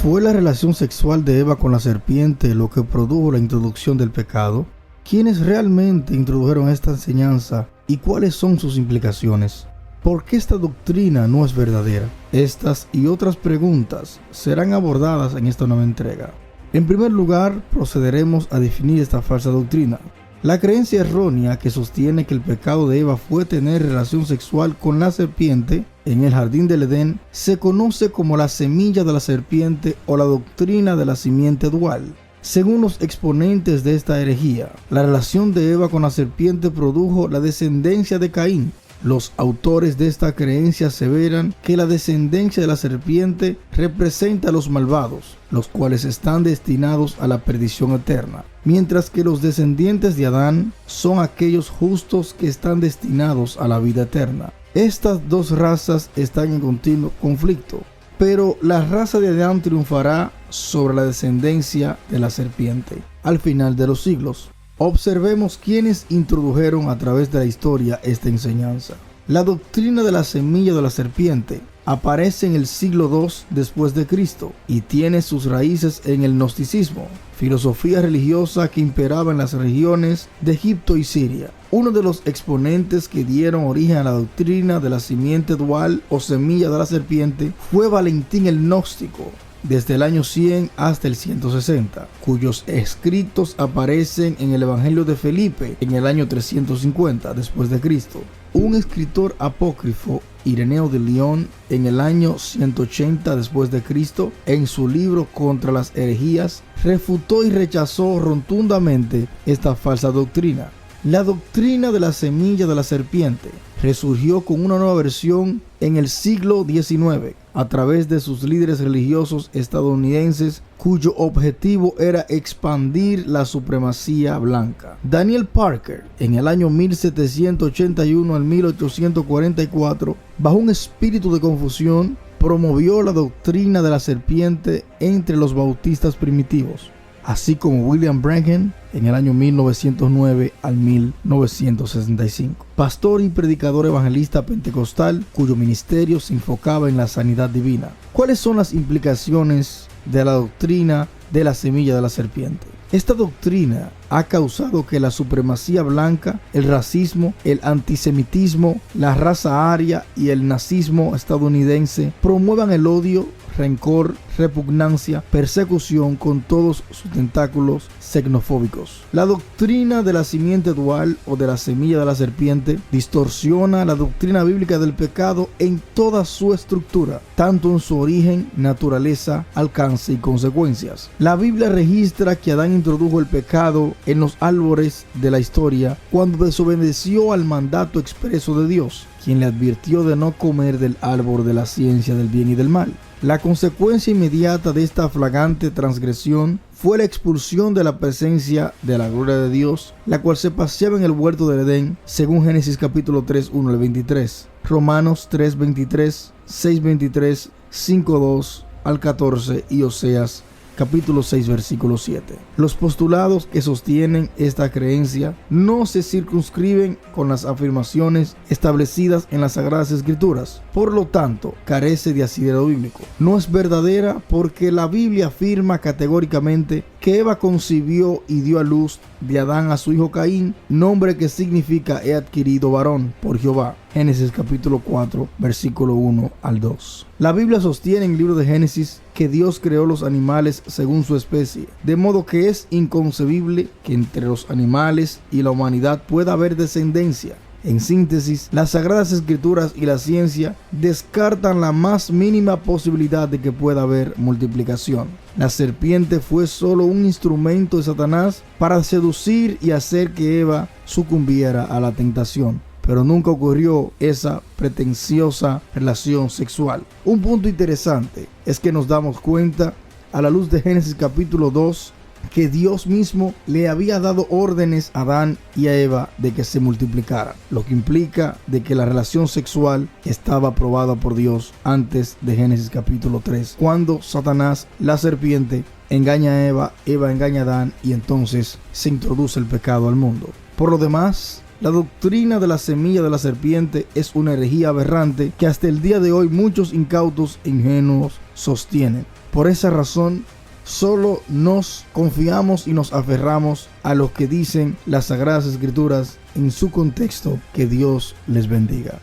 ¿Fue la relación sexual de Eva con la serpiente lo que produjo la introducción del pecado? ¿Quiénes realmente introdujeron esta enseñanza y cuáles son sus implicaciones? ¿Por qué esta doctrina no es verdadera? Estas y otras preguntas serán abordadas en esta nueva entrega. En primer lugar, procederemos a definir esta falsa doctrina. La creencia errónea que sostiene que el pecado de Eva fue tener relación sexual con la serpiente en el jardín del Edén se conoce como la semilla de la serpiente o la doctrina de la simiente dual. Según los exponentes de esta herejía, la relación de Eva con la serpiente produjo la descendencia de Caín. Los autores de esta creencia aseveran que la descendencia de la serpiente representa a los malvados, los cuales están destinados a la perdición eterna, mientras que los descendientes de Adán son aquellos justos que están destinados a la vida eterna. Estas dos razas están en continuo conflicto, pero la raza de Adán triunfará sobre la descendencia de la serpiente al final de los siglos. Observemos quiénes introdujeron a través de la historia esta enseñanza. La doctrina de la semilla de la serpiente aparece en el siglo II después de Cristo y tiene sus raíces en el gnosticismo, filosofía religiosa que imperaba en las regiones de Egipto y Siria. Uno de los exponentes que dieron origen a la doctrina de la simiente dual o semilla de la serpiente fue Valentín el Gnóstico, desde el año 100 hasta el 160, cuyos escritos aparecen en el Evangelio de Felipe en el año 350 después de Cristo. Un escritor apócrifo, Ireneo de León, en el año 180 después de Cristo, en su libro Contra las herejías, refutó y rechazó rotundamente esta falsa doctrina. La doctrina de la semilla de la serpiente resurgió con una nueva versión en el siglo XIX a través de sus líderes religiosos estadounidenses cuyo objetivo era expandir la supremacía blanca. Daniel Parker, en el año 1781 al 1844, bajo un espíritu de confusión, promovió la doctrina de la serpiente entre los bautistas primitivos, así como William Branham en el año 1909 al 1965, pastor y predicador evangelista pentecostal cuyo ministerio se enfocaba en la sanidad divina. ¿Cuáles son las implicaciones de la doctrina de la semilla de la serpiente? Esta doctrina ha causado que la supremacía blanca, el racismo, el antisemitismo, la raza aria y el nazismo estadounidense promuevan el odio, rencor, repugnancia, persecución con todos sus tentáculos xenofóbicos. La doctrina de la simiente dual o de la semilla de la serpiente distorsiona la doctrina bíblica del pecado en toda su estructura, tanto en su origen, naturaleza, alcance y consecuencias. La Biblia registra que Adán introdujo el pecado en los albores de la historia cuando desobedeció al mandato expreso de Dios, quien le advirtió de no comer del árbol de la ciencia del bien y del mal. La consecuencia inmediata de esta flagrante transgresión fue la expulsión de la presencia de la gloria de Dios, la cual se paseaba en el huerto del Edén, según Génesis capítulo 3, 1 al 23, Romanos 3, 23, 6, 23, 5, 2 al 14 y Oseas capítulo 6, versículo 7. Los postulados que sostienen esta creencia no se circunscriben con las afirmaciones establecidas en las Sagradas Escrituras. Por lo tanto, carece de asidero bíblico. No es verdadera porque la Biblia afirma categóricamente que Eva concibió y dio a luz de Adán a su hijo Caín, nombre que significa he adquirido varón por Jehová. Génesis capítulo 4, versículo 1 al 2. La Biblia sostiene en el libro de Génesis que Dios creó los animales según su especie, de modo que es inconcebible que entre los animales y la humanidad pueda haber descendencia. En síntesis, las Sagradas Escrituras y la ciencia descartan la más mínima posibilidad de que pueda haber multiplicación. La serpiente fue solo un instrumento de Satanás para seducir y hacer que Eva sucumbiera a la tentación, pero nunca ocurrió esa pretenciosa relación sexual. Un punto interesante es que nos damos cuenta, a la luz de Génesis capítulo 2, que Dios mismo le había dado órdenes a Adán y a Eva de que se multiplicaran, lo que implica de que la relación sexual estaba aprobada por Dios antes de Génesis capítulo 3, cuando Satanás, la serpiente, engaña a Eva, Eva engaña a Adán y entonces se introduce el pecado al mundo. Por lo demás, la doctrina de la semilla de la serpiente es una herejía aberrante que hasta el día de hoy muchos incautos e ingenuos sostienen. Por esa razón, solo nos confiamos y nos aferramos a lo que dicen las Sagradas Escrituras en su contexto. Que Dios les bendiga.